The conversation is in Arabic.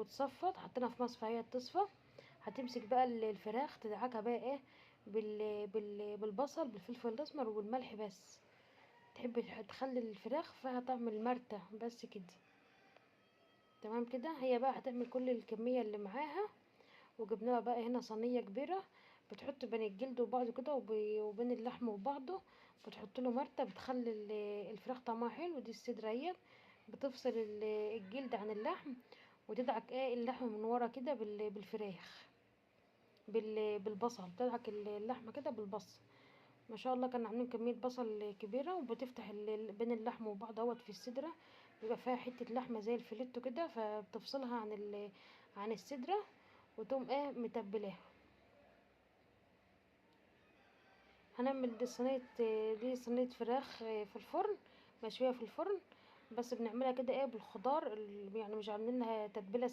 وتصفت، حطينا في مصفى هي تصفى. هتمسك بقى الفراخ تدعكها بقى ايه بالبصل بالفلفل الاسمر والملح بس. تحب تخلي الفراخ فيها طعم المرتة بس كده. تمام كده. هي بقى هتعمل كل الكمية اللي معاها. وجبنا لها بقى هنا صينية كبيرة، بتحط بين الجلد وبعضه كده وبين اللحم وبعضه، بتحط له مرتة بتخلي الفراخ طعمها حلو. دي الصدر اهيت، بتفصل الجلد عن اللحم، وتدعك ايه اللحم من ورا كده بالفراخ بالبصل. تدعك اللحمة كده بالبصل. ما شاء الله كانوا عاملين كمية بصل كبيرة، وبتفتح بين اللحم وبعض اهوت في الصدرة، بيبقى فيها حتة لحمة زي الفيليتو كده، فبتفصلها عن الصدرة، وتقوم ايه متبلاها. هنعمل دي صينية فراخ في الفرن، مشوية في الفرن. بس بنعملها كده ايه بالخضار يعني مش عاملينها تتبيلة